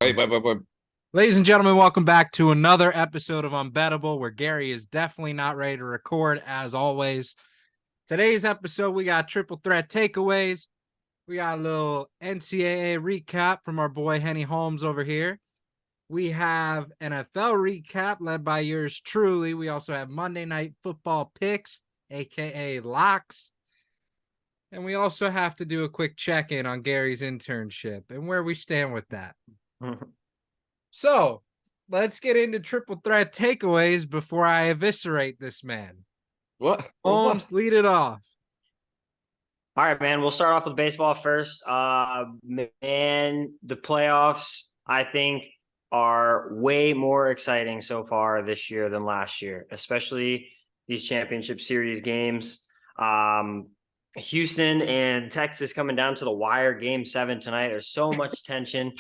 Wait. Ladies and gentlemen, welcome back to another episode of Unbettable, where Gary is definitely not ready to record, as always. Today's episode, we got triple threat takeaways. We got a little NCAA recap from our boy Henny Holmes over here. We have NFL recap led by yours truly. We also have Monday Night Football picks, aka locks. And we also have to do a quick check-in on Gary's internship and where we stand with that. So, let's get into triple threat takeaways before I eviscerate this man. What? Holmes, lead it off. All right, man. We'll start off with baseball first. The playoffs, I think, are way more exciting so far this year than last year, especially these championship series games. Houston and Texas coming down to the wire, game 7 tonight. There's so much tension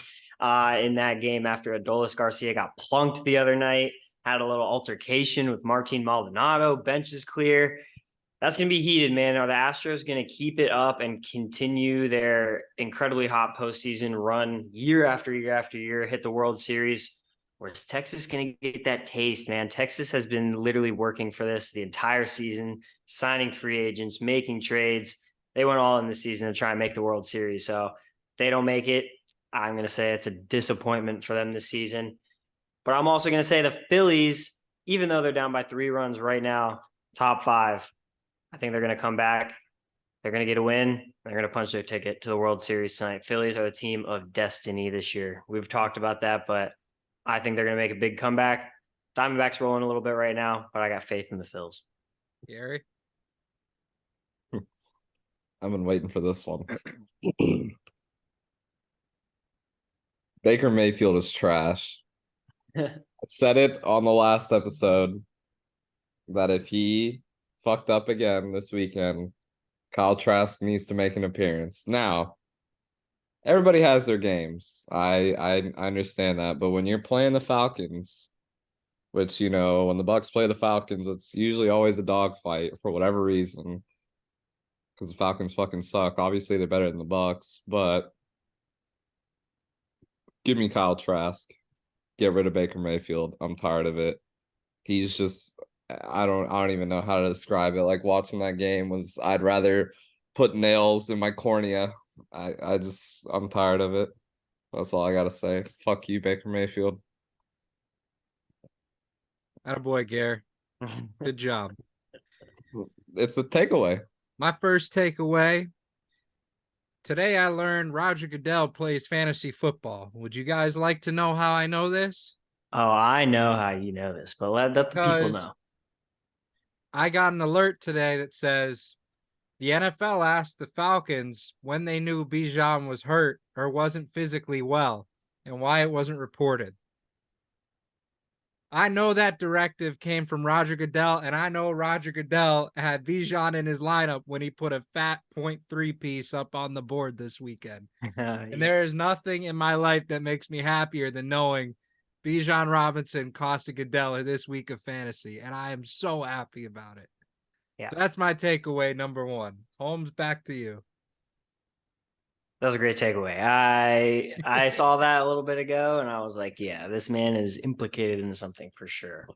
in that game after Adolis Garcia got plunked the other night, had a little altercation with Martin Maldonado, bench is clear. That's going to be heated, man. Are the Astros going to keep it up and continue their incredibly hot postseason run year after year after year, hit the World Series? Or is Texas going to get that taste, man? Texas has been literally working for this the entire season, signing free agents, making trades. They went all in the season to try and make the World Series. So if they don't make it, I'm going to say it's a disappointment for them this season. But I'm also going to say the Phillies, even though they're down by 3 runs right now, top 5, I think they're going to come back. They're going to get a win. They're going to punch their ticket to the World Series tonight. Phillies are a team of destiny this year. We've talked about that, but I think they're going to make a big comeback. Diamondbacks rolling a little bit right now, but I got faith in the Phils. Gary? I've been waiting for this one. Baker Mayfield is trash. I said it on the last episode that if he fucked up again this weekend, Kyle Trask needs to make an appearance. Now, everybody has their games. I understand that, but when you're playing the Falcons, which, you know, when the Bucks play the Falcons, it's usually always a dogfight for whatever reason. Because the Falcons fucking suck. Obviously, they're better than the Bucks, but give me Kyle Trask. Get rid of Baker Mayfield. I'm tired of it. He's just I don't even know how to describe it. Like watching that game was I'd rather put nails in my cornea. I'm tired of it. That's all I gotta say. Fuck you, Baker Mayfield. Attaboy, Gary. Good job. It's a takeaway. My first takeaway. Today I learned Roger Goodell plays fantasy football. Would you guys like to know how I know this? Oh, I know how you know this, but let the people know. I got an alert today that says the NFL asked the Falcons when they knew Bijan was hurt or wasn't physically well and why it wasn't reported. I know that directive came from Roger Goodell, and I know Roger Goodell had Bijan in his lineup when he put a fat 0.3 piece up on the board this weekend. And there is nothing in my life that makes me happier than knowing Bijan Robinson cost a Goodell this week of fantasy, and I am so happy about it. Yeah, so that's my takeaway number 1. Holmes, back to you. That was a great takeaway. I saw that a little bit ago, and I was like, yeah, this man is implicated in something for sure.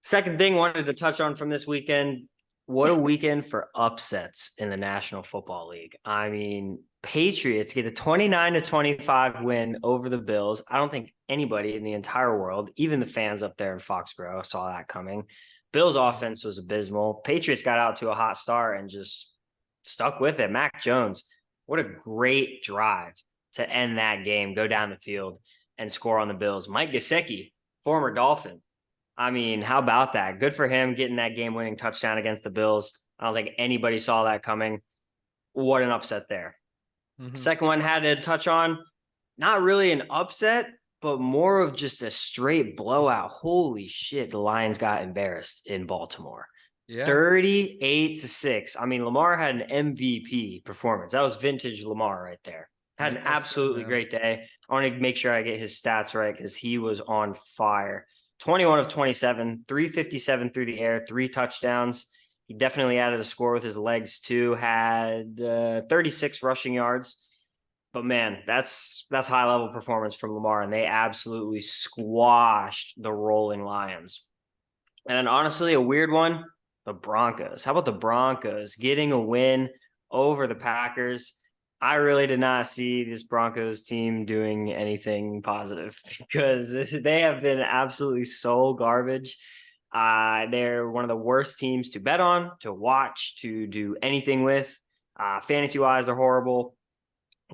Second thing wanted to touch on from this weekend. What a weekend for upsets in the National Football League. I mean, Patriots get a 29-25 win over the Bills. I don't think anybody in the entire world, even the fans up there in Foxborough, saw that coming. Bills' offense was abysmal. Patriots got out to a hot start and just stuck with it. Mac Jones, what a great drive to end that game, go down the field and score on the Bills. Mike Gesicki, former Dolphin. I mean, how about that? Good for him getting that game-winning touchdown against the Bills. I don't think anybody saw that coming. What an upset there. Mm-hmm. Second one had to touch on, not really an upset, but more of just a straight blowout. Holy shit, the Lions got embarrassed in Baltimore. Yeah. 38-6. I mean, Lamar had an MVP performance. That was vintage Lamar right there. Had an absolutely great day. I want to make sure I get his stats right because he was on fire. 21 of 27, 357 through the air, 3 touchdowns. He definitely added a score with his legs too. Had 36 rushing yards. But man, that's high level performance from Lamar, and they absolutely squashed the rolling Lions. And then honestly, a weird one, the Broncos. How about the Broncos getting a win over the Packers? I really did not see this Broncos team doing anything positive because they have been absolutely so garbage. They're one of the worst teams to bet on, to watch, to do anything with. Fantasy wise, they're horrible,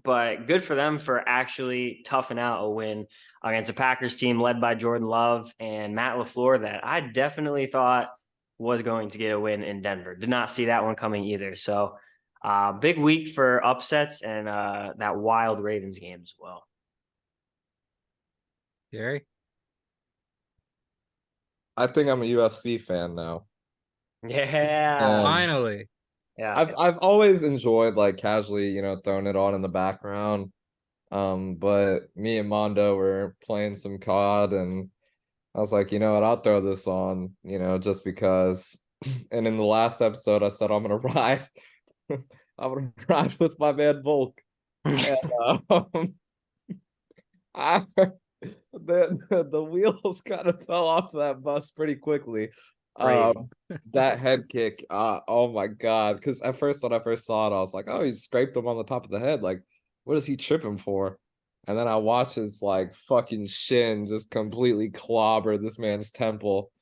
but good for them for actually toughing out a win against a Packers team led by Jordan Love and Matt LaFleur that I definitely thought was going to get a win in Denver. Did not see that one coming either. So big week for upsets and that wild Ravens game as well. Gary? I think I'm a UFC fan now. Yeah. Finally. Yeah. I've always enjoyed like casually, throwing it on in the background. But me and Mondo were playing some COD and I was like, you know what, I'll throw this on, just because. And in the last episode, I said I'm gonna ride. I'm gonna ride with my man Volk. And I the wheels kind of fell off that bus pretty quickly. Crazy. That head kick, oh my God. Because at first, when I first saw it, I was like, oh, he scraped him on the top of the head. Like, what is he tripping for? And then I watch his like fucking shin just completely clobber this man's temple.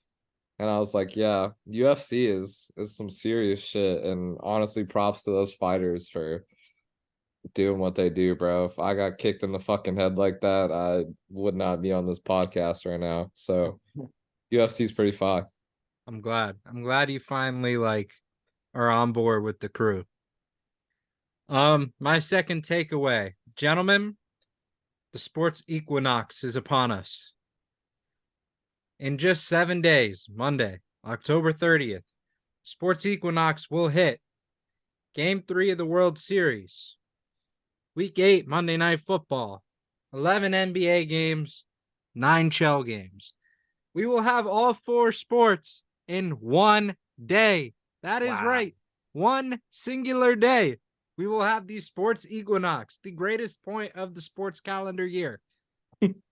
And I was like, yeah, UFC is some serious shit. And honestly, props to those fighters for doing what they do, bro. If I got kicked in the fucking head like that, I would not be on this podcast right now. So UFC is pretty fine. I'm glad. I'm glad you finally are on board with the crew. My second takeaway, gentlemen, the sports equinox is upon us. In just 7 days, Monday, October 30th, sports equinox will hit Game 3 of the World Series. Week 8, Monday Night Football. 11 NBA games, 9 shell games. We will have all 4 sports in one day. That is right. One singular day. We will have the sports equinox, the greatest point of the sports calendar year.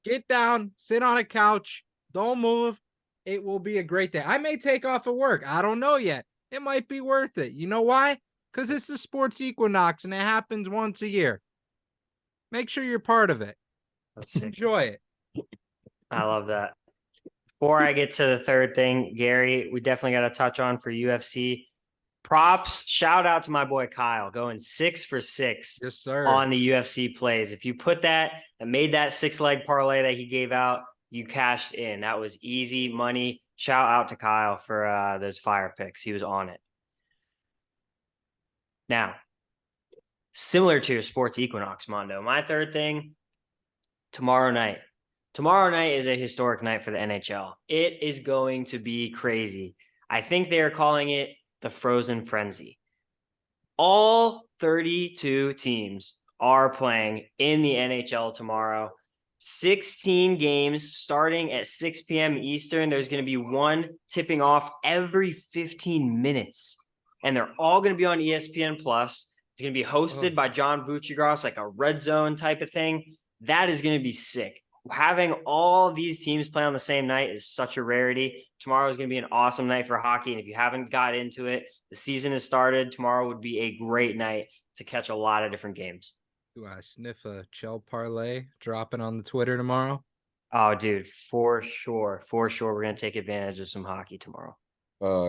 Get down, sit on a couch, don't move. It will be a great day. I may take off of work. I don't know yet. It might be worth it. You know why? Because it's the sports equinox and it happens once a year. Make sure you're part of it. Enjoy it. I love that. Before I get to the third thing, Gary, we definitely got to touch on for UFC. Props, shout out to my boy Kyle going 6 for 6 Yes, sir. on the UFC plays. If you put that and made that 6-leg parlay that he gave out, you cashed in. That was easy money. Shout out to Kyle for those fire picks. He was on it. Now, similar to your sports equinox, Mondo, my third thing, tomorrow night. Tomorrow night is a historic night for the NHL. It is going to be crazy. I think they are calling it the Frozen Frenzy. All 32 teams are playing in the NHL tomorrow. 16 games starting at 6 p.m. Eastern. There's going to be one tipping off every 15 minutes. And they're all going to be on ESPN Plus. It's going to be hosted by John Buccigross, like a red zone type of thing. That is going to be sick. Having all these teams play on the same night is such a rarity. Tomorrow is going to be an awesome night for hockey. And if you haven't got into it, the season has started. Tomorrow would be a great night to catch a lot of different games. Do I sniff a Chell parlay dropping on the Twitter tomorrow? Oh, dude, for sure. For sure. We're going to take advantage of some hockey tomorrow.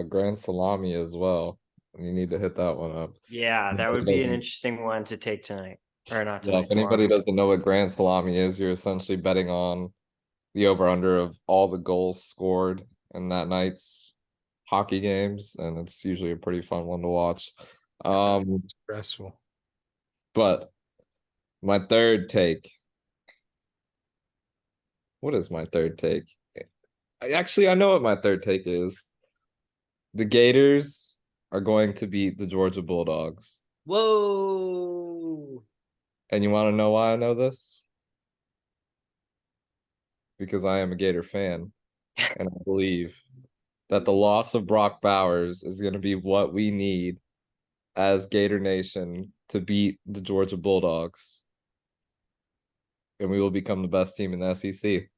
Grand Salami as well. You need to hit that one up. Yeah, that would be an interesting one to take tonight. Or not tonight. Yeah, if anybody doesn't know what Grand Salami is, you're essentially betting on the over-under of all the goals scored in that night's hockey games, and it's usually a pretty fun one to watch. Stressful. But my third take. What is my third take? Actually, I know what my third take is. The Gators are going to beat the Georgia Bulldogs. Whoa. And you want to know why I know this? Because I am a Gator fan. And I believe that the loss of Brock Bowers is going to be what we need as Gator Nation to beat the Georgia Bulldogs. and we will become the best team in the SEC.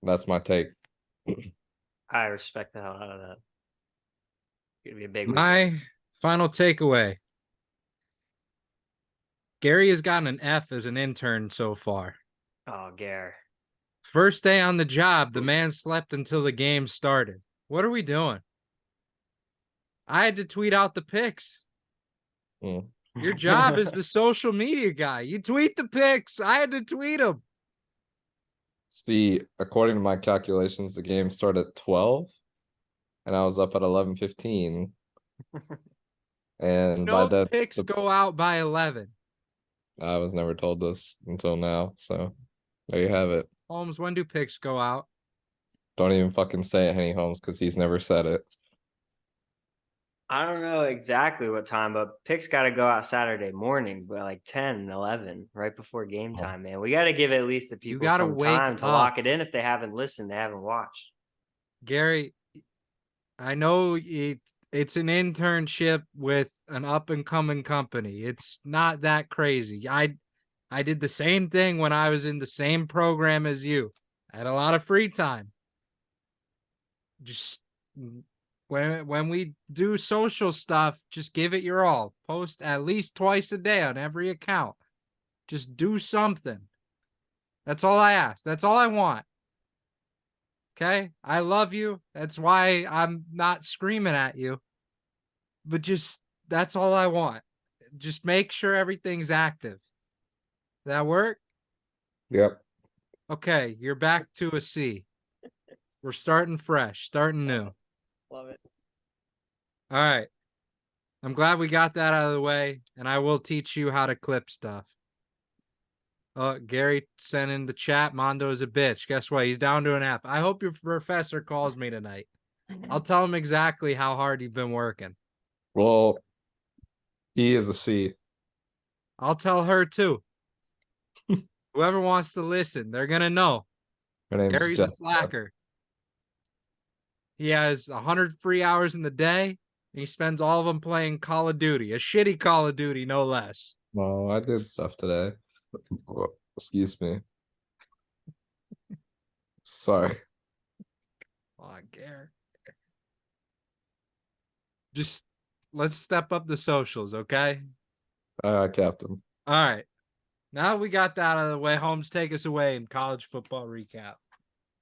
That's my take. I respect the hell out of that. It's gonna be a big weekend. My final takeaway. Gary has gotten an F as an intern so far. Oh, Gare. First day on the job, the man slept until the game started. What are we doing? I had to tweet out the pics. Mm. Your job is the social media guy. You tweet the pics. I had to tweet them. See, according to my calculations, the game started at 12, and I was up at 11:15. And by No that, pics go out by 11. I was never told this until now, so there you have it. Holmes, when do pics go out? Don't even fucking say it, Henny Holmes, because he's never said it. I don't know exactly what time, but picks got to go out Saturday morning, but like 10, 11, right before game time, man. We got to give at least the people gotta some wake time to up. lock it in if they haven't listened, they haven't watched. Gary, I know it's an internship with an up and coming company. It's not that crazy. I did the same thing when I was in the same program as you. I had a lot of free time. Just when we do social stuff, just give it your all. Post at least twice a day on every account. Just do something. That's all I ask. That's all I want. Okay? I love you. That's why I'm not screaming at you. But just that's all I want. Just make sure everything's active. That work? Yep. Okay, you're back to a C. We're starting fresh, starting new. Love it. All right. I'm glad we got that out of the way, and I will teach you how to clip stuff. Gary sent in the chat, Mondo is a bitch. Guess what? He's down to an F. I hope your professor calls me tonight. I'll tell him exactly how hard you've been working. Well, he is a C. I'll tell her too. Whoever wants to listen, they're going to know. Her name's Gary's a Jessica. slacker. He has 100 free hours in the day, and he spends all of them playing Call of Duty, a shitty Call of Duty, no less. No, I did stuff today. Oh, excuse me. Sorry. Come on, Gary. Just let's step up the socials, okay? Captain. All right. Now we got that out of the way. Holmes, take us away in college football recap.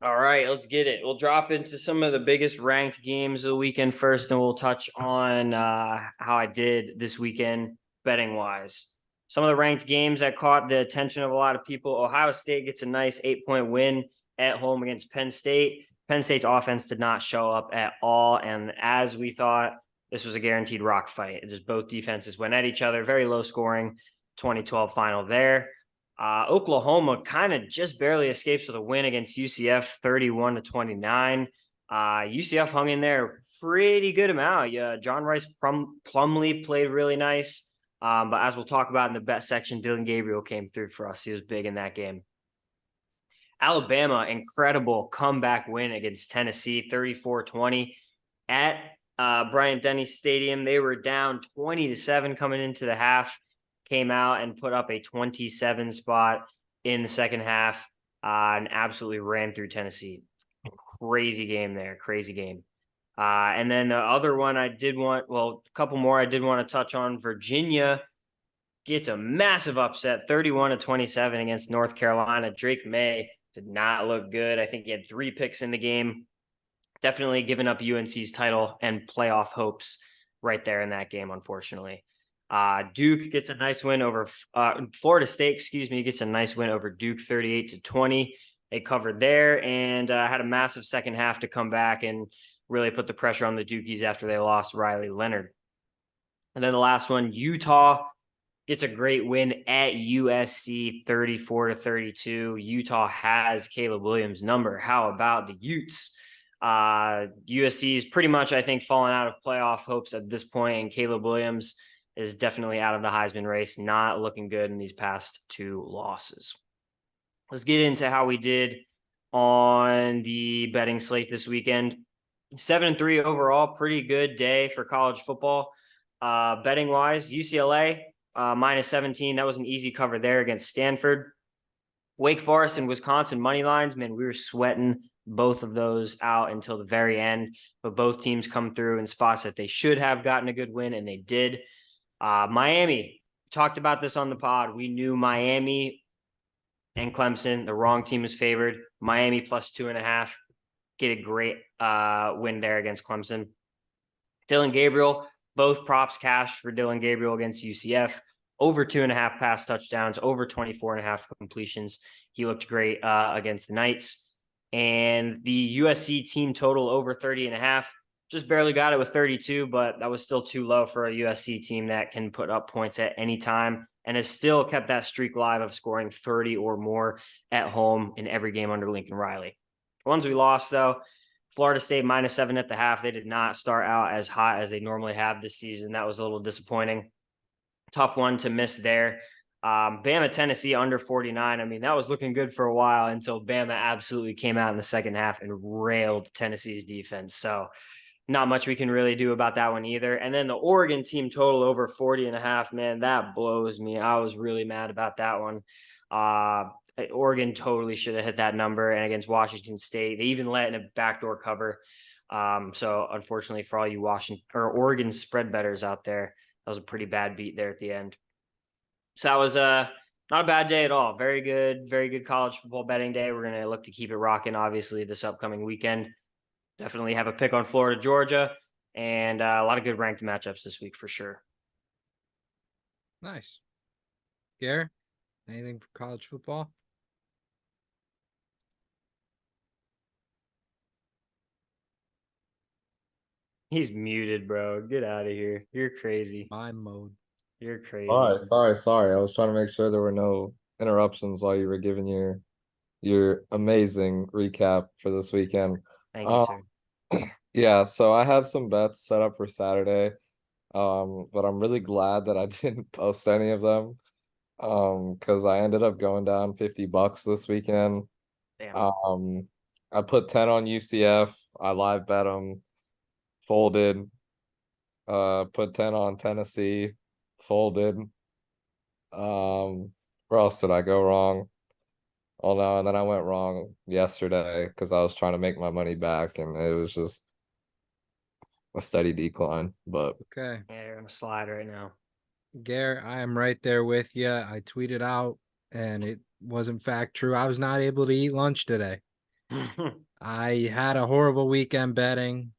All right, let's get it. We'll drop into some of the biggest ranked games of the weekend first, and we'll touch on how I did this weekend betting wise. Some of the ranked games that caught the attention of a lot of people. Ohio State gets a nice 8-point win at home against Penn State. Penn State's offense did not show up at all, and as we thought, this was a guaranteed rock fight. Just both defenses went at each other. Very low scoring 2012 final there. Oklahoma kind of just barely escapes with a win against UCF 31-29. UCF hung in there pretty good amount. Yeah, John Rice Plumlee played really nice. But as we'll talk about in the bet section, Dylan Gabriel came through for us. He was big in that game. Alabama, incredible comeback win against Tennessee, 34-20 at Bryant-Denny Stadium. They were down 20-7 coming into the half, came out and put up a 27 spot in the second half and absolutely ran through Tennessee. Crazy game there, crazy game. And then the other one a couple more I did want to touch on. Virginia gets a massive upset, 31-27 against North Carolina. Drake May did not look good. I think he had 3 picks in the game. Definitely giving up UNC's title and playoff hopes right there in that game, unfortunately. Duke gets a nice win over Florida State, gets a nice win over Duke 38-20. They covered there and had a massive second half to come back and really put the pressure on the Dukies after they lost Riley Leonard. And then the last one, Utah gets a great win at USC 34-32. Utah has Caleb Williams' number. How about the Utes? USC is pretty much, I think, fallen out of playoff hopes at this point, and Caleb Williams is definitely out of the Heisman race, not looking good in these past 2 losses. Let's get into how we did on the betting slate this weekend. 7-3 overall, pretty good day for college football. Betting wise, UCLA minus 17. That was an easy cover there against Stanford. Wake Forest and Wisconsin money lines, man, we were sweating both of those out until the very end, but both teams come through in spots that they should have gotten a good win, and they did. Miami, talked about this on the pod. We knew Miami and Clemson, the wrong team was favored. Miami plus 2.5. Get a great win there against Clemson. Dylan Gabriel, both props cash for Dylan Gabriel against UCF. Over 2.5 pass touchdowns, over 24.5 completions. He looked great against the Knights. And the USC team total over 30.5. Just barely got it with 32, but that was still too low for a USC team that can put up points at any time and has still kept that streak live of scoring 30 or more at home in every game under Lincoln Riley. The ones we lost, though, Florida State -7 at the half. They did not start out as hot as they normally have this season. That was a little disappointing. Tough one to miss there. Bama, Tennessee under 49. I mean, that was looking good for a while until Bama absolutely came out in the second half and railed Tennessee's defense. So not much we can really do about that one either. And then the Oregon team total over 40.5, man, that blows me. I was really mad about that one. Oregon totally should have hit that number. And against Washington State, they even let in a backdoor cover. So unfortunately for all you Washington or Oregon spread bettors out there, that was a pretty bad beat there at the end. So that was not a bad day at all. Very good college football betting day. We're going to look to keep it rocking, obviously, this upcoming weekend. Definitely have a pick on Florida, Georgia, and a lot of good ranked matchups this week for sure. Nice. Gare, anything for college football? He's muted, bro. Get out of here. You're crazy. Mime mode. You're crazy. Sorry. I was trying to make sure there were no interruptions while you were giving your amazing recap for this weekend. Thank you, sir. Yeah, so I had some bets set up for Saturday, but I'm really glad that I didn't post any of them, because I ended up going down $50 this weekend. Damn. I put 10 on UCF. I live bet them, folded. Put 10 on Tennessee, folded. Where else did I go wrong? Oh no, and then I went wrong yesterday because I was trying to make my money back, and it was just a steady decline. But Okay. Yeah, you're on a slide right now. Gare, I am right there with you. I tweeted out, and it was in fact true. I was not able to eat lunch today. I had a horrible weekend betting.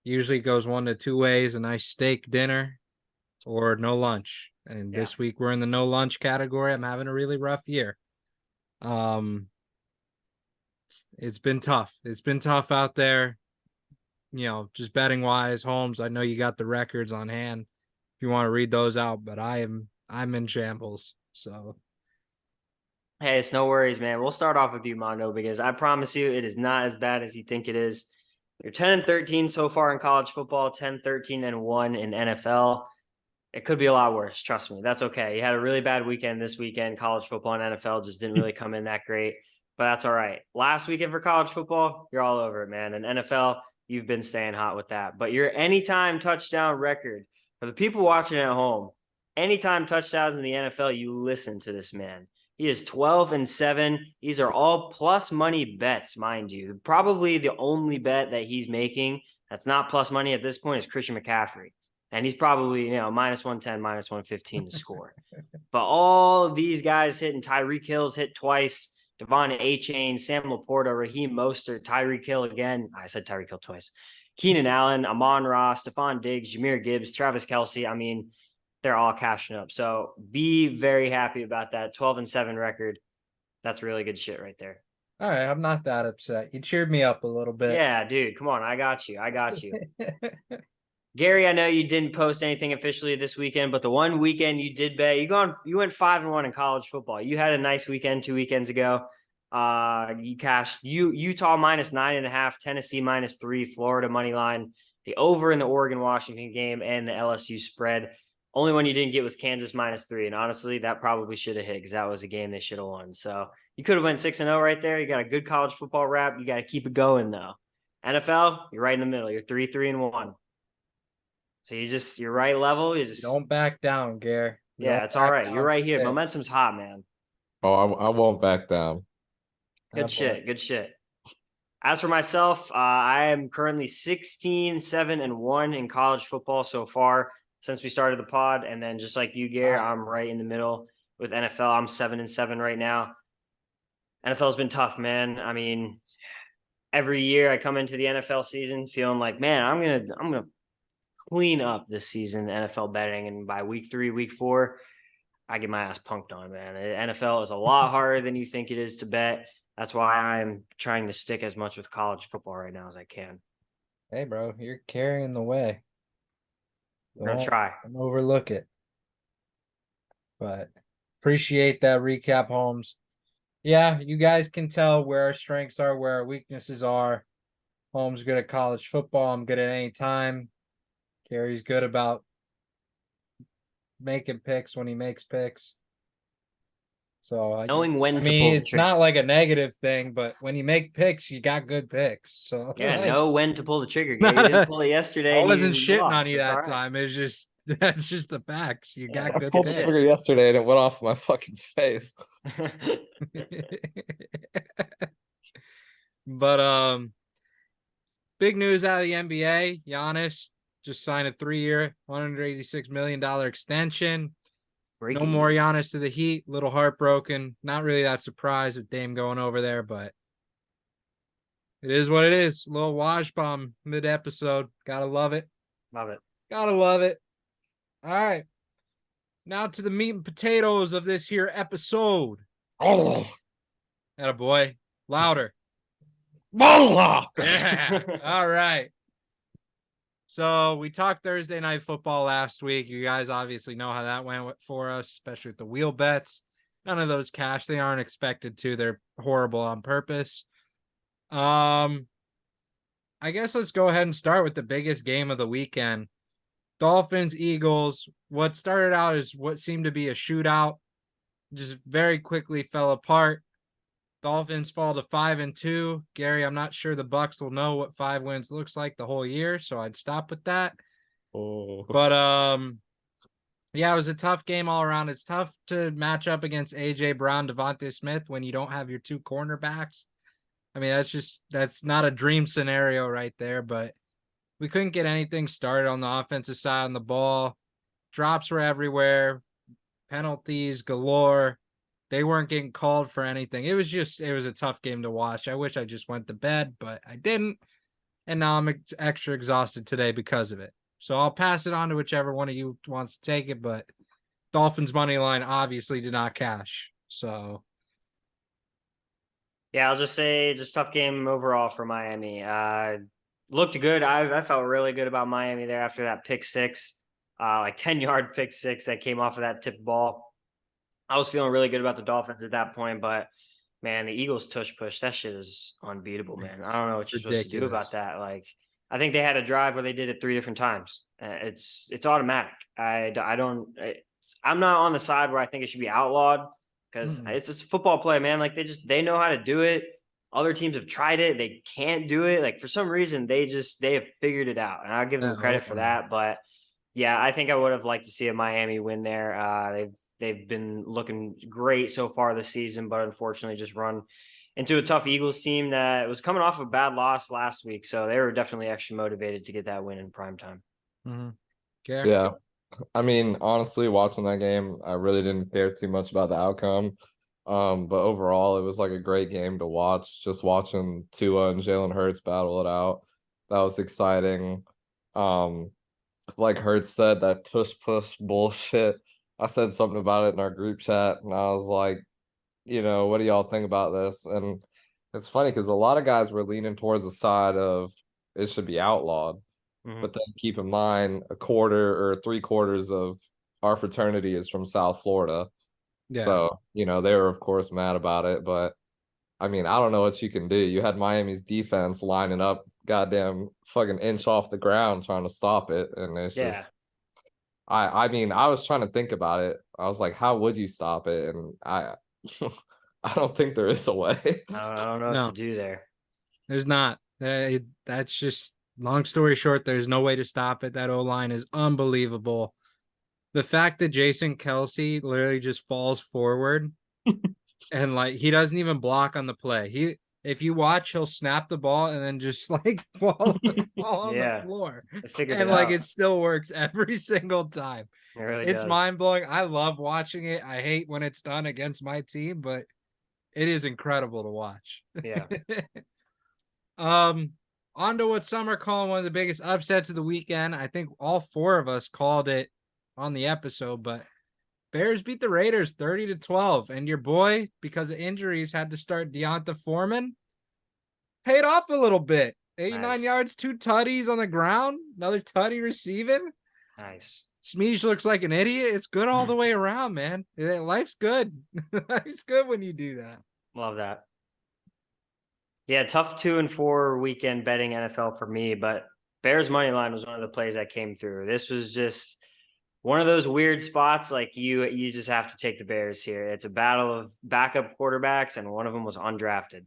Usually goes one to two ways: a nice steak dinner or no lunch. And this week we're in the no lunch category. I'm having a really rough year. It's been tough. It's been tough out there. You know, just betting wise. Holmes, I know you got the records on hand if you want to read those out, but I'm in shambles. So Hey, it's no worries, man. We'll start off with you, Mondo, because I promise you it is not as bad as you think it is. You're 10-13 so far in college football, 10-13-1 in NFL. It could be a lot worse. Trust me. That's okay. You had a really bad weekend this weekend. College football and NFL just didn't really come in that great, but that's all right. Last weekend for college football, you're all over it, man. And NFL, you've been staying hot with that. But your anytime touchdown record for the people watching at home, anytime touchdowns in the NFL, you listen to this man. He is 12-7. These are all plus money bets, mind you. Probably the only bet that he's making that's not plus money at this point is Christian McCaffrey. And he's probably, -110, -115 to score. But all of these guys hitting, Tyreek Hill's hit twice, Devon A-Chain, Sam Laporta, Raheem Mostert, Tyreek Hill again. I said Tyreek Hill twice. Keenan Allen, Amon-Ra, Stephon Diggs, Jahmyr Gibbs, Travis Kelce. I mean, they're all cashing up. So be very happy about that 12-7 record. That's really good shit right there. all right, I'm not that upset. You cheered me up a little bit. Yeah, dude, come on. I got you. Gary, I know you didn't post anything officially this weekend, but the one weekend you did bet, you went 5-1 in college football. You had a nice weekend 2 weekends ago. You cashed Utah -9.5, Tennessee -3, Florida money line, the over in the Oregon-Washington game, and the LSU spread. Only one you didn't get was Kansas -3, and honestly, that probably should have hit because that was a game they should have won. So you could have went 6-0 right there. You got a good college football wrap. You got to keep it going though. NFL, you're right in the middle. You're 3-3-1. So you're right level. You don't back down, Gare. Yeah, it's all right. You're right here. Momentum's hot, man. Oh, I won't back down. Good shit. Good shit. As for myself, I am currently 16-7-1 in college football so far since we started the pod. And then just like you, Gary, I'm right in the middle with NFL. I'm 7-7 right now. NFL's been tough, man. I mean, every year I come into the NFL season feeling like, man, I'm gonna clean up this season NFL betting, and by week 3, week 4, I get my ass punked on, man. The NFL is a lot harder than you think it is to bet. That's why I'm trying to stick as much with college football right now as I can. Hey, bro, you're carrying the way. I'm gonna try. Don't overlook it. But appreciate that recap, Holmes. Yeah, you guys can tell where our strengths are, where our weaknesses are. Holmes good at college football. I'm good at any time. Gary's good about making picks when he makes picks. So Knowing when I to mean, pull the it's trigger. not like a negative thing, but when you make picks, you got good picks. So Yeah, like, know when to pull the trigger, Gary. You not didn't a, pull it yesterday I and wasn't you shitting on lost. you That's all that right. time. It's just that's just the facts. You Yeah, got I good pulled the shit. trigger picks. yesterday and it went off my fucking face. But big news out of the NBA. Giannis just signed a 3-year, $186 million extension. No Breaking more news. Giannis to the Heat. Little heartbroken. Not really that surprised with Dame going over there, but it is what it is. A little wash bomb mid episode. Gotta love it. Love it. Gotta love it. All right. Now to the meat and potatoes of this here episode. Oh, Attaboy. Louder. Bola! Yeah. All right. So we talked Thursday night football last week. You guys obviously know how that went for us, especially with the wheel bets. None of those cash. They aren't expected to. They're horrible on purpose. I guess let's go ahead and start with the biggest game of the weekend. Dolphins, Eagles. What started out as what seemed to be a shootout just very quickly fell apart. Dolphins fall to 5-2. Gary, I'm not sure the Bucks will know what 5 wins looks like the whole year, so I'd stop with that. Oh. But yeah, it was a tough game all around. It's tough to match up against AJ Brown, Devontae Smith when you don't have your 2 cornerbacks. I mean, that's not a dream scenario right there, but we couldn't get anything started on the offensive side of the ball. Drops were everywhere, penalties galore. They weren't getting called for anything. It was a tough game to watch. I wish I just went to bed, but I didn't. And now I'm extra exhausted today because of it. So I'll pass it on to whichever one of you wants to take it, but Dolphins money line obviously did not cash. So Yeah, I'll just say just tough game overall for Miami. Looked good. I felt really good about Miami there after that pick six, like 10-yard pick six that came off of that tip ball. I was feeling really good about the Dolphins at that point, but man, the Eagles tush push, that shit is unbeatable, man. I don't know what you're supposed to do ridiculous. about that. Like, I think they had a drive where they did it 3 different times. It's automatic. I'm not on the side where I think it should be outlawed because it's a football play, man. Like they know how to do it. Other teams have tried it, they can't do it. Like for some reason, they have figured it out, and I'll give them credit for that. But yeah, I think I would have liked to see a Miami win there. They've been looking great so far this season, but unfortunately just run into a tough Eagles team that was coming off a bad loss last week. So they were definitely extra motivated to get that win in prime time. Okay. Yeah. I mean, honestly, watching that game, I really didn't care too much about the outcome. But overall, it was like a great game to watch. Just watching Tua and Jalen Hurts battle it out. That was exciting. Um, like Hurts said, that tush push bullshit. I said something about it in our group chat, and I was like, what do y'all think about this? And it's funny because a lot of guys were leaning towards the side of it should be outlawed. But then keep in mind, a quarter or 3/4 of our fraternity is from South Florida. Yeah. So, they were, of course, mad about it. But I mean, I don't know what you can do. You had Miami's defense lining up, goddamn fucking inch off the ground trying to stop it. And it's Yeah. just, I mean, I was trying to think about it. I was like, how would you stop it? And I don't think there is a way. I don't know what to do there. There's not. That's just long story short. There's no way to stop it. That O line is unbelievable. The fact that Jason Kelsey literally just falls forward And like he doesn't even block on the play. If you watch, he'll snap the ball and then just like fall on the Yeah, floor. I figured And it like out. it still works every single time. It really It's does. mind blowing. I love watching it. I hate when it's done against my team, but it is incredible to watch. Yeah. On to what some are calling one of the biggest upsets of the weekend. I think all four of us called it on the episode, but Bears beat the Raiders 30-12, and your boy, because of injuries, had to start Deonta Foreman. Paid off a little bit. 89 Nice. yards, 2 tutties on the ground, another tutty receiving. Nice. Smeej looks like an idiot. It's good all the way around, man. Life's good. Life's good when you do that. Love that. Yeah, tough 2-4 weekend betting NFL for me, but Bears money line was one of the plays that came through. This was just one of those weird spots. Like you just have to take the Bears here. It's a battle of backup quarterbacks, and one of them was undrafted.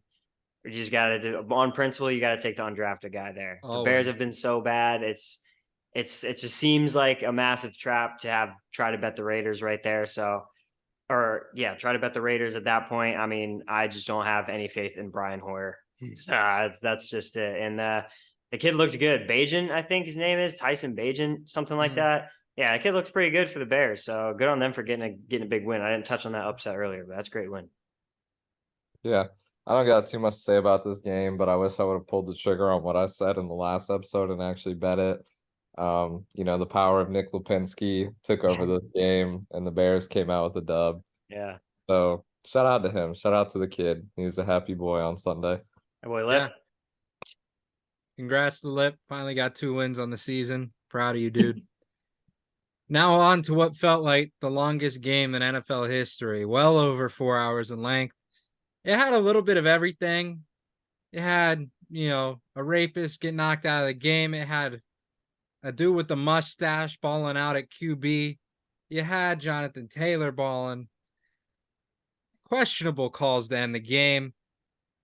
You just got to do on principle. You got to take the undrafted guy there. The Bears have been so bad. It just seems like a massive trap to try to bet the Raiders right there. So, try to bet the Raiders at that point. I mean, I just don't have any faith in Brian Hoyer. That's just it. And the kid looked good. Bajan, I think his name is Tyson Bajan, something like that. Yeah, the kid looks pretty good for the Bears. So good on them for getting a big win. I didn't touch on that upset earlier, but that's a great win. Yeah. I don't got too much to say about this game, but I wish I would have pulled the trigger on what I said in the last episode and actually bet it. The power of Nick Lipinski took over this game and the Bears came out with a dub. Yeah. So shout out to him. Shout out to the kid. He was a happy boy on Sunday. Hey, boy, Lip. Yeah. Congrats to Lip. Finally got 2 wins on the season. Proud of you, dude. Now on to what felt like the longest game in NFL history. Well over 4 hours in length. It had a little bit of everything. It had, a rapist get knocked out of the game. It had a dude with the mustache balling out at QB. You had Jonathan Taylor balling. Questionable calls to end the game.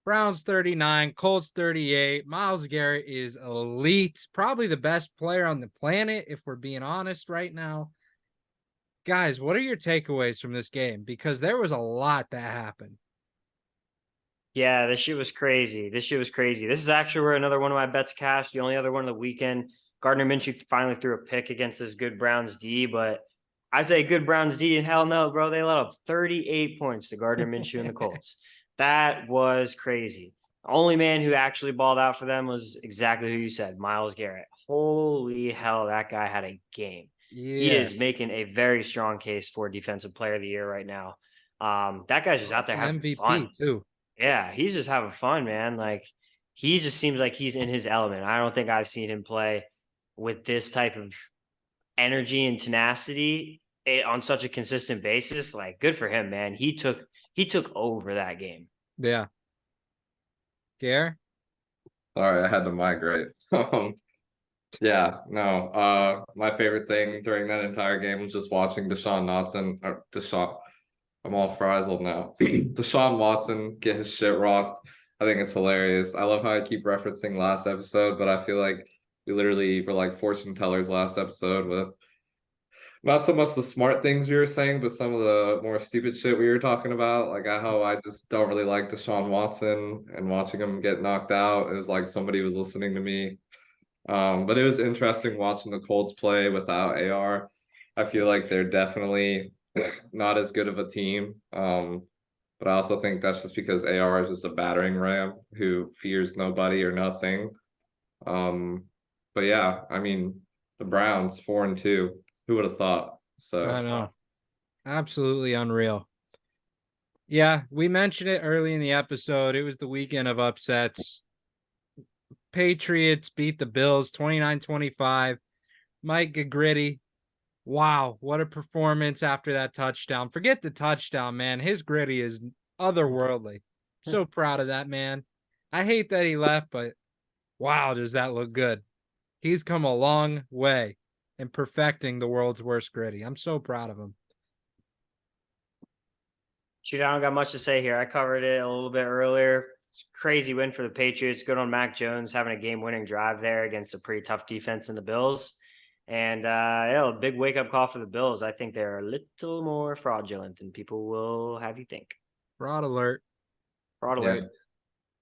Browns 39, Colts 38. Myles Garrett is elite. Probably the best player on the planet, if we're being honest right now. Guys, what are your takeaways from this game? Because there was a lot that happened. Yeah, this shit was crazy. This is actually where another one of my bets cashed. The only other one of the weekend. Gardner Minshew finally threw a pick against this good Browns D, but I say good Browns D, and hell no, bro. They let up 38 points to Gardner Minshew and the Colts. That was crazy. The only man who actually balled out for them was exactly who you said, Myles Garrett. Holy hell, that guy had a game. Yeah. He is making a very strong case for Defensive Player of the Year right now. That guy's just out there having MVP fun too. Yeah, he's just having fun, man. Like he just seems like he's in his element. I don't think I've seen him play with this type of energy and tenacity on such a consistent basis. Like good for him, man. He took over that game. Yeah. Gare? Sorry, I had to migrate. My favorite thing during that entire game was just watching I'm all frazzled now. Deshaun Watson get his shit rocked. I think it's hilarious. I love how I keep referencing last episode, but I feel like we literally were like fortune tellers last episode with not so much the smart things we were saying, but some of the more stupid shit we were talking about. Like how I just don't really like Deshaun Watson and watching him get knocked out. It was like somebody was listening to me. But it was interesting watching the Colts play without AR. I feel like they're definitely not as good of a team. But I also think that's just because AR is just a battering ram who fears nobody or nothing. But yeah, I mean, the Browns 4-2. Who would have thought? So I know. Absolutely unreal. Yeah, we mentioned it early in the episode. It was the weekend of upsets. Patriots beat the Bills 29-25. Mike Gritty. Wow, what a performance after that touchdown. Forget the touchdown, man. His Gritty is otherworldly. So proud of that man. I hate that he left, but wow, does that look good. He's come a long way in perfecting the world's worst Gritty. I'm so proud of him. Shoot, I don't got much to say here. I covered it a little bit earlier. It's a crazy win for the Patriots. Good on Mac Jones having a game-winning drive there against a pretty tough defense in the Bills. And a big wake-up call for the Bills. I think they're a little more fraudulent than people will have you think. Fraud alert. Fraud Yeah. alert.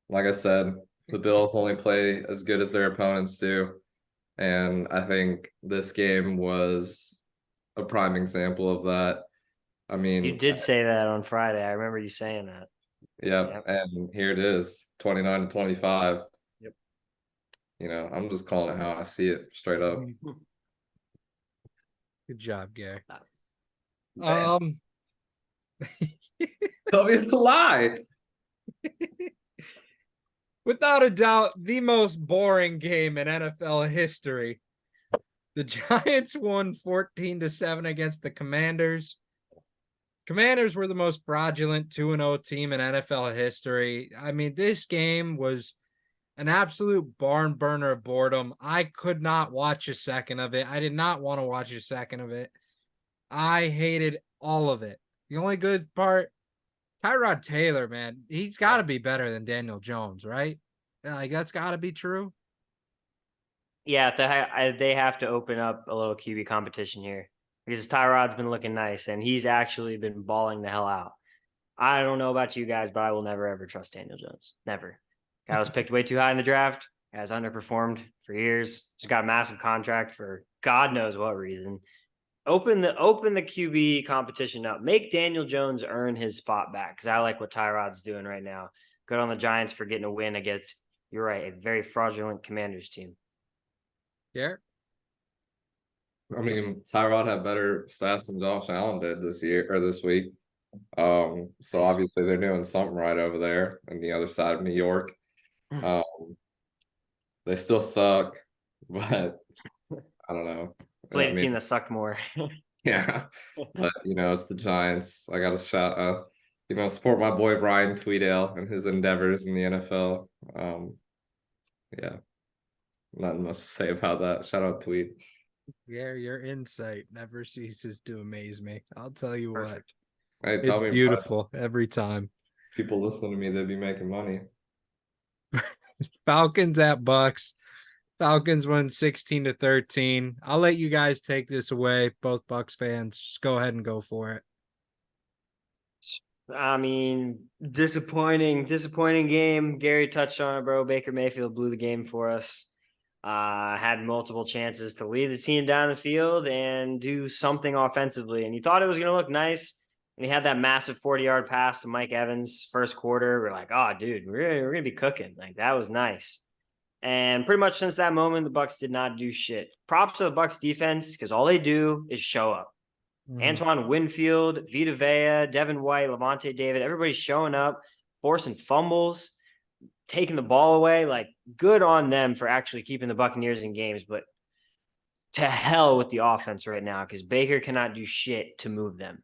Like I said, the Bills only play as good as their opponents do. And I think this game was a prime example of that. I You mean, did say that on Friday. I remember you saying that. yeah, Yep. and here it is, 29-25. Yep. I'm just calling it how I see it straight up. Good job, Gary. Man, tell me it's a lie. Without a doubt, the most boring game in NFL history. The Giants won 14-7 against the Commanders. Commanders were the most fraudulent 2-0 team in NFL history. I mean, this game was an absolute barn burner of boredom. I could not watch a second of it. I did not want to watch a second of it. I hated all of it. The only good part, Tyrod Taylor, man, he's got to be better than Daniel Jones, right? Like, that's got to be true. Yeah, they have to open up a little QB competition here because Tyrod's been looking nice and he's actually been balling the hell out. I don't know about you guys, but I will never ever trust Daniel Jones. Never. Guy was picked way too high in the draft. Has underperformed for years. Just got a massive contract for God knows what reason. Open the QB competition up. Make Daniel Jones earn his spot back because I like what Tyrod's doing right now. Good on the Giants for getting a win against, you're right, a very fraudulent Commanders team. Yeah. I mean, Tyrod had better stats than Josh Allen did this week. So obviously they're doing something right over there on the other side of New York. They still suck, but I don't know. Played a team that sucked more. Yeah, but it's the Giants. I got to support my boy Ryan Tweedale and his endeavors in the NFL. Yeah, nothing much to say about that. Shout out Tweed. Yeah, your insight never ceases to amaze me. I'll tell you Perfect. Hey, what. tell It's me beautiful every time. people listen to me, they'd be making money. Falcons at Bucks. Falcons won 16-13. I'll let you guys take this away, both Bucks fans. Just go ahead and go for it. I mean, disappointing game. Gary touched on it, bro. Baker Mayfield blew the game for us. Had multiple chances to lead the team down the field and do something offensively. And he thought it was going to look nice. And he had that massive 40-yard pass to Mike Evans first quarter. We're like, oh, dude, we're going to be cooking. Like, that was nice. And pretty much since that moment, the Bucks did not do shit. Props to the Bucks defense because all they do is show up. Antoine Winfield, Vita Vea, Devin White, Levante David, everybody's showing up, forcing fumbles, taking the ball away. Like, good on them for actually keeping the Buccaneers in games, but to hell with the offense right now because Baker cannot do shit to move them.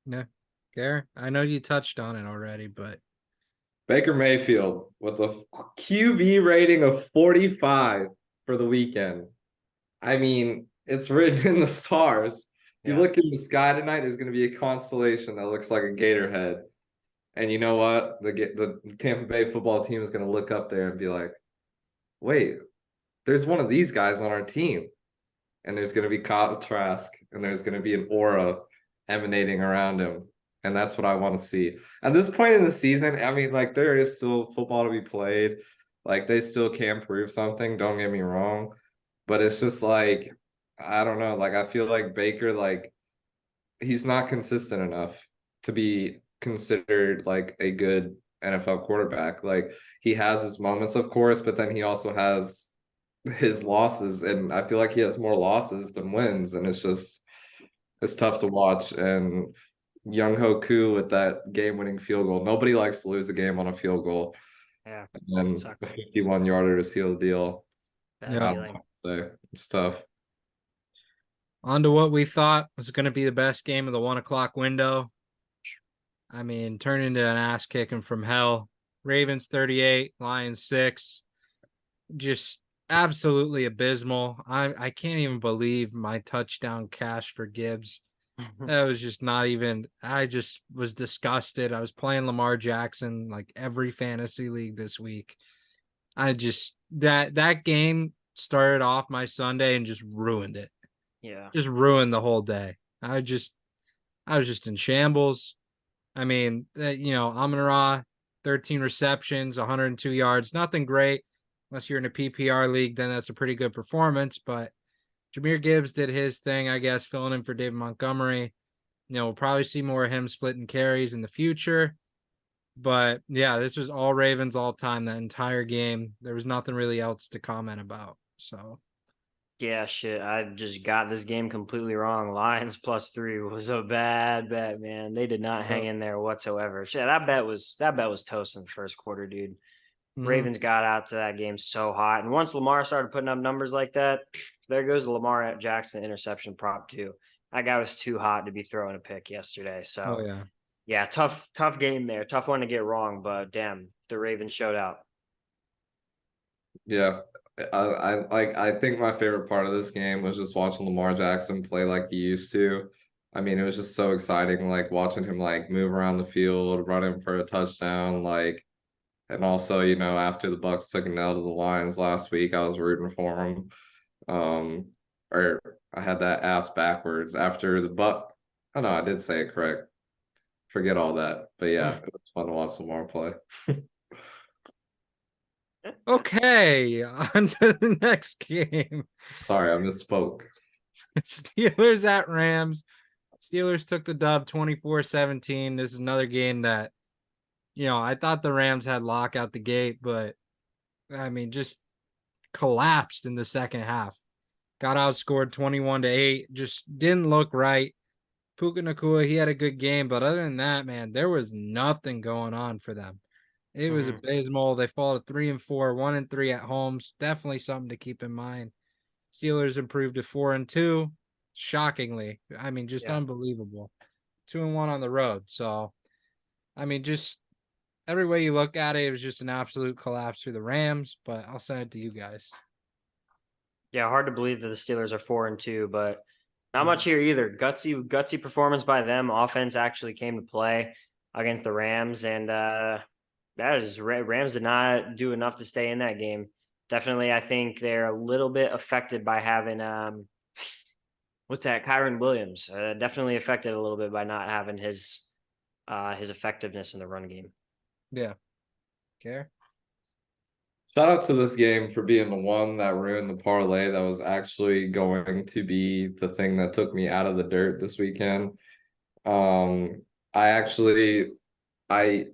Yeah, Gary, I know you touched on it already, but Baker Mayfield with a QB rating of 45 for the weekend. I mean, it's written in the stars. If you look in the sky tonight, there's going to be a constellation that looks like a gator head. And you know what? The Tampa Bay football team is going to look up there and be like, wait, there's one of these guys on our team. And there's going to be Kyle Trask, and there's going to be an aura emanating around him. And that's what I want to see. At this point in the season, I mean, like, there is still football to be played. Like, they still can prove something. Don't get me wrong. But it's just like, I don't know. Like, I feel like Baker, like, he's not consistent enough to be considered like a good NFL quarterback. Like, he has his moments, of course, but then he also has his losses. And I feel like he has more losses than wins. And it's tough to watch. And Young Hoku with that game-winning field goal. Nobody likes to lose a game on a field goal. Yeah. And the 51-yarder to seal the deal. So it's tough. On to what we thought was going to be the best game of the 1 o'clock window. I mean, turned into an ass kicking from hell. Ravens 38, Lions 6. Just absolutely abysmal. I can't even believe my touchdown cash for Gibbs. That was just not even, I just was disgusted. I was playing Lamar Jackson like every fantasy league this week. I just, that game started off my Sunday and just ruined it. Yeah. Just ruined the whole day. I was just in shambles. I mean, Amon-Ra, 13 receptions, 102 yards, nothing great. Unless you're in a PPR league, then that's a pretty good performance. But Jahmyr Gibbs did his thing, I guess, filling in for David Montgomery. We'll probably see more of him splitting carries in the future. But yeah, this was all Ravens all time, that entire game. There was nothing really else to comment about. So Yeah, shit. I just got this game completely wrong. Lions +3 was a bad bet, man. They did not hang in there whatsoever. Shit, that bet was toast in the first quarter, dude. Ravens got out to that game so hot. And once Lamar started putting up numbers like that, there goes the Lamar Jackson interception prop too. That guy was too hot to be throwing a pick yesterday. So yeah. yeah, tough game there. Tough one to get wrong, but damn, the Ravens showed out. Yeah. I think my favorite part of this game was just watching Lamar Jackson play like he used to. I mean, it was just so exciting, like watching him like move around the field, running for a touchdown, like, and also, after the Bucks took an L to the Lions last week, I was rooting for him. Um, or I had that ass backwards after the Buck. Oh no, I did say it correct. Forget all that. But yeah, it was fun to watch Lamar play. Okay, on to the next game. Sorry, I misspoke. Steelers at Rams. Steelers took the dub 24-17. This is another game that, I thought the Rams had lock out the gate, but I mean, just collapsed in the second half. Got outscored 21-8. Just didn't look right. Puka Nacua, he had a good game, but other than that, man, there was nothing going on for them. It was abysmal. They fall to 3-4, 1-3 at Holmes. Definitely something to keep in mind. Steelers improved to 4-2. Shockingly. I mean, just unbelievable. 2-1 on the road. So, I mean, just every way you look at it, it was just an absolute collapse for the Rams, but I'll send it to you guys. Yeah, hard to believe that the Steelers are 4-2, but not much here either. Gutsy performance by them. Offense actually came to play against the Rams, and Rams did not do enough to stay in that game. Definitely, I think they're a little bit affected by having what's that? Kyron Williams. Definitely affected a little bit by not having his effectiveness in the run game. Yeah. Care? Shout out to this game for being the one that ruined the parlay that was actually going to be the thing that took me out of the dirt this weekend. Um, I actually, I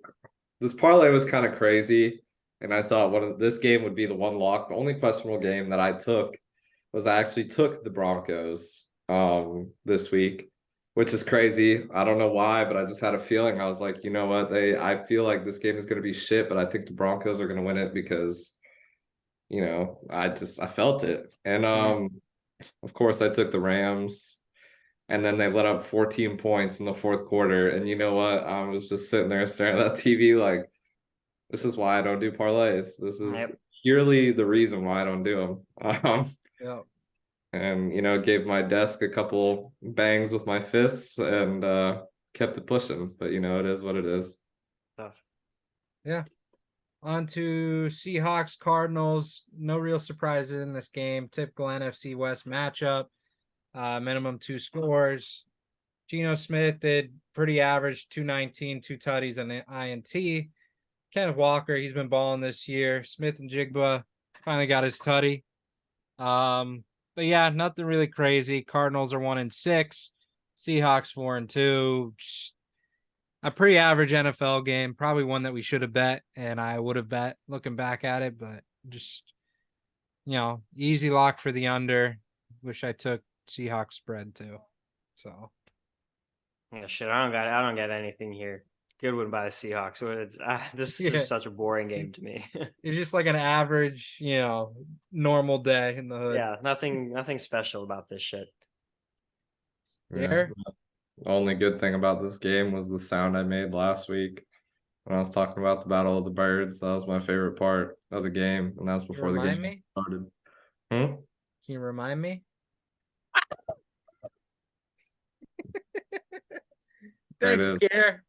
this parlay was kind of crazy, and I thought this game would be the one lock. The only questionable game that I took was I actually took the Broncos this week, which is crazy. I don't know why, but I just had a feeling. I was like, you know what? I feel like this game is going to be shit, but I think the Broncos are going to win it because, I felt it. And of course I took the Rams, and then they let up 14 points in the fourth quarter. And you know what? I was just sitting there staring at that TV like, this is why I don't do parlays. This is purely the reason why I don't do them. Yeah. And gave my desk a couple bangs with my fists and kept it pushing. But it is what it is. Yeah. On to Seahawks Cardinals. No real surprises in this game. Typical NFC West matchup. Minimum 2 scores. Geno Smith did pretty average, 219, 2 tutties and an INT. Kenneth Walker, he's been balling this year. Smith and Jigba finally got his tutty. But yeah, nothing really crazy. Cardinals are 1-6. Seahawks 4-2. Just a pretty average NFL game. Probably one that we should have bet, and I would have bet looking back at it, but just easy lock for the under. Wish I took Seahawks spread too. So yeah, shit. I don't got anything here. Good win by the Seahawks. This is just such a boring game to me. It's just like an average, normal day in the hood. Yeah, nothing special about this shit. Yeah. The only good thing about this game was the sound I made last week when I was talking about the Battle of the Birds. That was my favorite part of the game, and that was before the game started. Can you remind me? Thanks, Gare.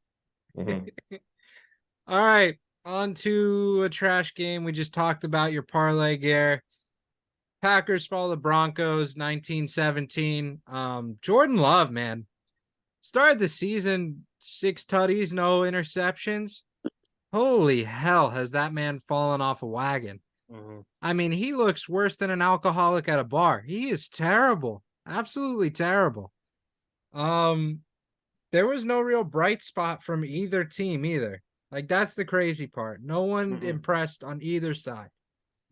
All right, on to a trash game. We just talked about your parlay, Gare. Packers follow the Broncos 19-17. Jordan Love, man, started the season 6 tutties, no interceptions. Holy hell, has that man fallen off a wagon? Mhm. I mean, he looks worse than an alcoholic at a bar. He is terrible. Absolutely terrible. There was no real bright spot from either team either. Like, that's the crazy part. No one impressed on either side.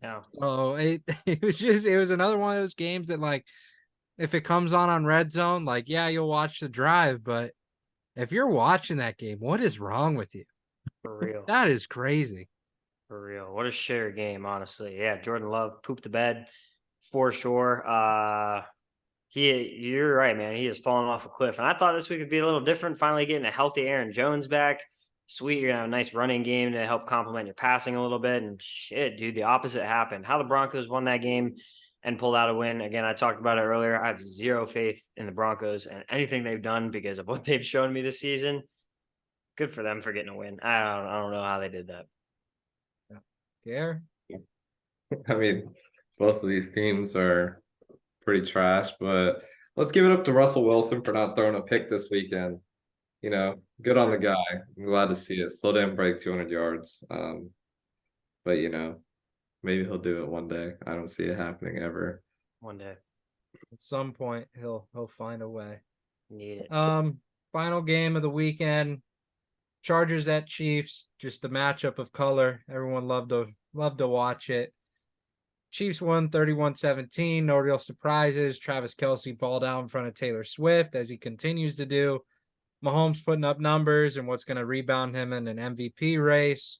No. Oh, it was another one of those games that, like, if it comes on Red Zone, like, yeah, you'll watch the drive, but if you're watching that game, what is wrong with you? For real. That is crazy. For real. What a share game, honestly. Yeah, Jordan Love pooped the bed for sure. You're right, man. He has fallen off a cliff. And I thought this week would be a little different. Finally getting a healthy Aaron Jones back. Sweet, you're gonna have a nice running game to help complement your passing a little bit. And shit, dude, the opposite happened. How the Broncos won that game and pulled out a win. Again, I talked about it earlier. I have zero faith in the Broncos and anything they've done because of what they've shown me this season. Good for them for getting a win. I don't know how they did that. Yeah. I mean, both of these teams are pretty trash, but let's give it up to Russell Wilson for not throwing a pick this weekend. Good on the guy. I'm glad to see it. Still didn't break 200 yards. But maybe he'll do it one day. I don't see it happening ever. One day. At some point, he'll find a way. Need it. Final game of the weekend. Chargers at Chiefs, just a matchup of color. Everyone loved to watch it. Chiefs won 31-17. No real surprises. Travis Kelce balled out in front of Taylor Swift, as he continues to do. Mahomes putting up numbers and what's going to rebound him in an MVP race.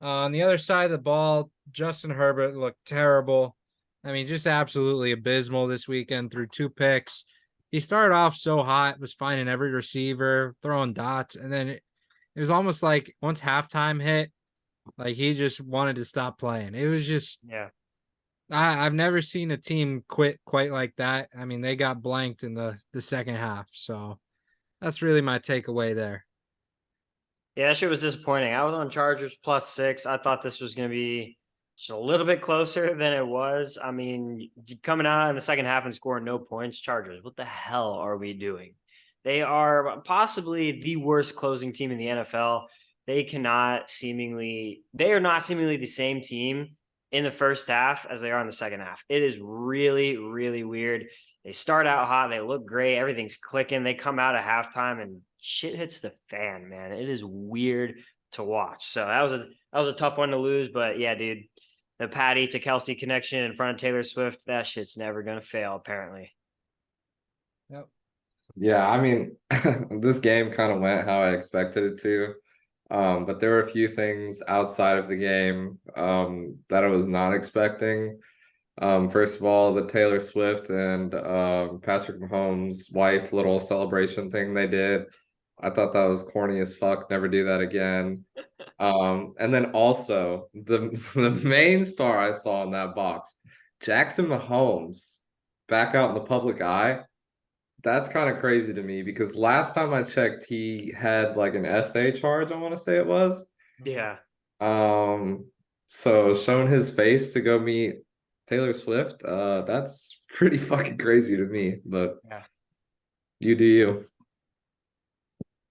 On the other side of the ball, Justin Herbert looked terrible. I mean, just absolutely abysmal this weekend through 2 picks. He started off so hot, was finding every receiver, throwing dots, and then it was almost like once halftime hit, like he just wanted to stop playing. It was just, Yeah. I've never seen a team quit quite like that. I mean, they got blanked in the second half. So that's really my takeaway there. Yeah, that shit was disappointing. I was on Chargers +6. I thought this was going to be just a little bit closer than it was. I mean, coming out in the second half and scoring no points, Chargers, what the hell are we doing? They are possibly the worst closing team in the NFL. They are not seemingly the same team in the first half as they are in the second half. It is really, really weird. They start out hot, they look great, everything's clicking. They come out at halftime and shit hits the fan, man. It is weird to watch. So that was a tough one to lose, but yeah, dude, the Patty to Kelce connection in front of Taylor Swift, that shit's never gonna fail, apparently. Yep. Yeah, I mean, this game kind of went how I expected it to. But there were a few things outside of the game that I was not expecting. First of all, the Taylor Swift and Patrick Mahomes' wife little celebration thing they did. I thought that was corny as fuck. Never do that again. And then also the the main star I saw in that box, Jackson Mahomes, back out in the public eye. That's kind of crazy to me because last time I checked, he had like an essay charge, I want to say it was. Yeah. So showing his face to go meet Taylor Swift, that's pretty fucking crazy to me, but Yeah. you do you.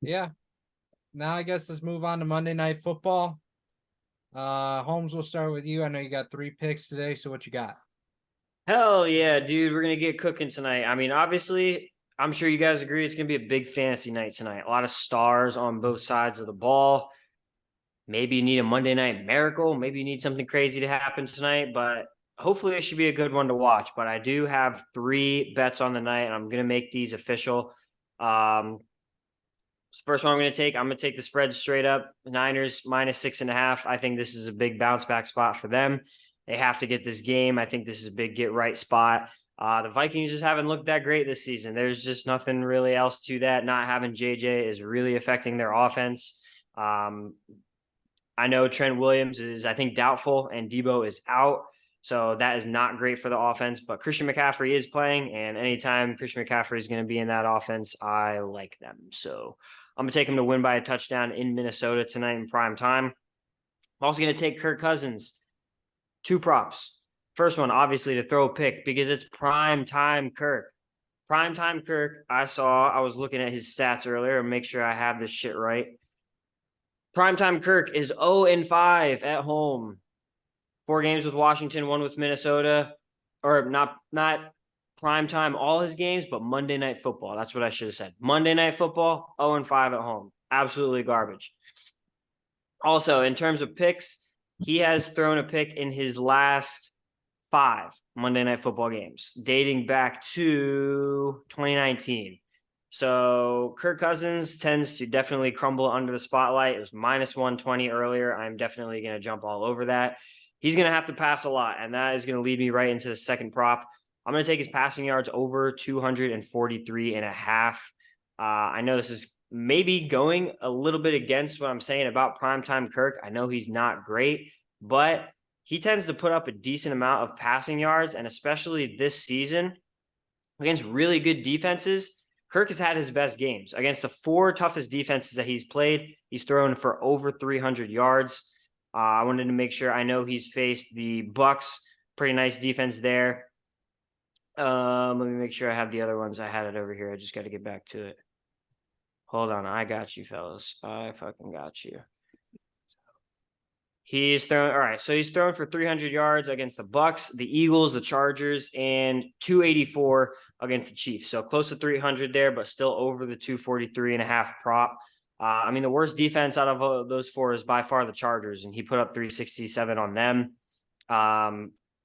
Yeah. Now I guess let's move on to Monday Night Football. Holmes, we'll start with you. I know you got 3 picks today, so what you got? Hell yeah, dude. We're gonna get cooking tonight. I mean, obviously, I'm sure you guys agree it's gonna be a big fantasy night tonight. A lot of stars on both sides of the ball. Maybe you need a Monday night miracle. Maybe you need something crazy to happen tonight, but hopefully it should be a good one to watch. But I do have 3 bets on the night, and I'm gonna make these official. First one I'm going to take the spread straight up. Niners -6.5. I think this is a big bounce back spot for them. They have to get this game. I think this is a big get right spot. The Vikings just haven't looked that great this season. There's just nothing really else to that. Not having JJ is really affecting their offense. I know Trent Williams is, I think, doubtful, and Debo is out. So that is not great for the offense. But Christian McCaffrey is playing, and anytime Christian McCaffrey is going to be in that offense, I like them. So I'm going to take him to win by a touchdown in Minnesota tonight in prime time. I'm also going to take Kirk Cousins. 2 props. First one, obviously, to throw a pick because it's prime time Kirk. Primetime Kirk, I was looking at his stats earlier and make sure I have this shit right. Primetime Kirk is 0-5 at home. 4 games with Washington, 1 with Minnesota. Or not primetime all his games, but Monday Night Football. That's what I should have said. Monday Night Football, 0-5 at home. Absolutely garbage. Also, in terms of picks, he has thrown a pick in his last 5 Monday Night Football games, dating back to 2019. So Kirk Cousins tends to definitely crumble under the spotlight. It was minus 120 earlier. I'm definitely going to jump all over that. He's going to have to pass a lot, and that is going to lead me right into the second prop. I'm going to take his passing yards over 243.5. I know this is maybe going a little bit against what I'm saying about primetime Kirk. I know he's not great, but he tends to put up a decent amount of passing yards, and especially this season against really good defenses, Kirk has had his best games. Against the 4 toughest defenses that he's played, he's thrown for over 300 yards. I wanted to make sure. I know he's faced the Bucks, pretty nice defense there. Let me make sure I have the other ones. I had it over here. I just got to get back to it. Hold on. I got you, fellas. I fucking got you. He's thrown. All right. So he's thrown for 300 yards against the Bucks, the Eagles, the Chargers, and 284 against the Chiefs. So close to 300 there, but still over the 243.5 prop. I mean, the worst defense out of those 4 is by far the Chargers, and he put up 367 on them.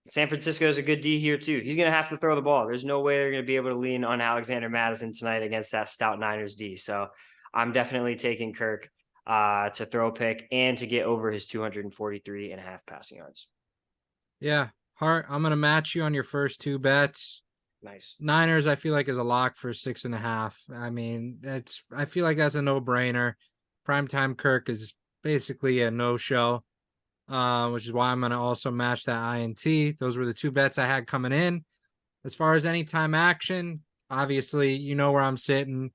San Francisco is a good D here too. He's going to have to throw the ball. There's no way they're going to be able to lean on Alexander Mattison tonight against that stout Niners D. So I'm definitely taking Kirk to throw a pick and to get over his 243.5 passing yards. Yeah, Hart, I'm going to match you on your first 2 bets. Nice. Niners, I feel like, is a lock for 6.5. I mean, I feel like that's a no-brainer. Primetime Kirk is basically a no-show, which is why I'm going to also match that INT. Those were the 2 bets I had coming in. As far as anytime action, obviously, you know where I'm sitting.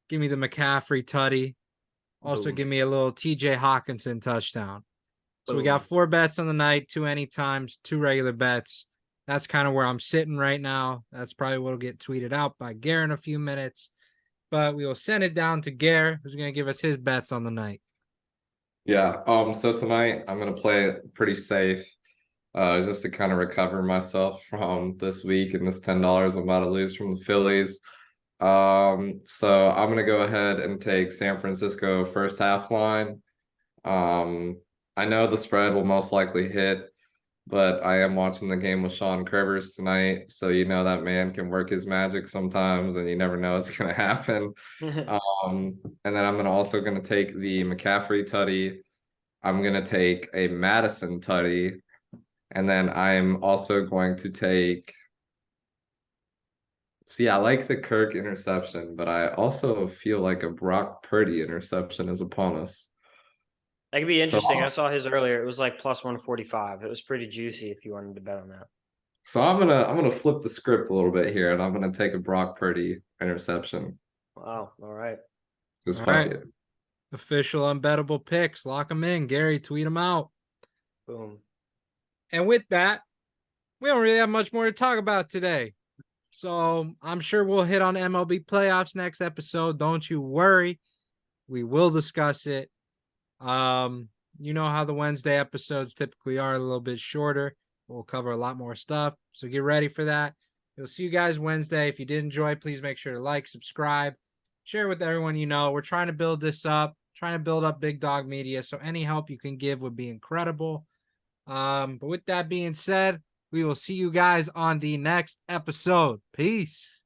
Give me the McCaffrey tutty. Also, Boom. give me a little TJ Hawkinson touchdown. So we Boom. got 4 bets on the night, 2 anytimes, 2 regular bets. That's kind of where I'm sitting right now. That's probably what will get tweeted out by Gare in a few minutes. But we will send it down to Gare, who's going to give us his bets on the night. Yeah. So tonight I'm gonna play it pretty safe, just to kind of recover myself from this week and this $10 I'm about to lose from the Phillies. So I'm gonna go ahead and take San Francisco first half line. I know the spread will most likely hit, but I am watching the game with Sean Curvers tonight, so you know that man can work his magic sometimes, and you never know what's gonna happen. And then I'm also gonna take the McCaffrey tutty. I'm gonna take a Madison tutty, and then I'm also going to take. See, I like the Kirk interception, but I also feel like a Brock Purdy interception is upon us. That could be So, interesting. I saw his earlier. It was like plus 145. It was pretty juicy if you wanted to bet on that. so I'm gonna flip the script a little bit here, and I'm gonna take a Brock Purdy interception. Wow. All right. Just All fuck right. it. Official unbettable picks. Lock them in. Gary, tweet them out. Boom. And with that, we don't really have much more to talk about today. So I'm sure we'll hit on MLB playoffs next episode. Don't you worry. We will discuss it. You know how the Wednesday episodes typically are, a little bit shorter. We'll cover a lot more stuff. So get ready for that. We'll see you guys Wednesday. If you did enjoy, please make sure to like, subscribe, share with everyone you know. We're trying to build this up, trying to build up Big Dog Media. So any help you can give would be incredible. But with that being said, we will see you guys on the next episode. Peace.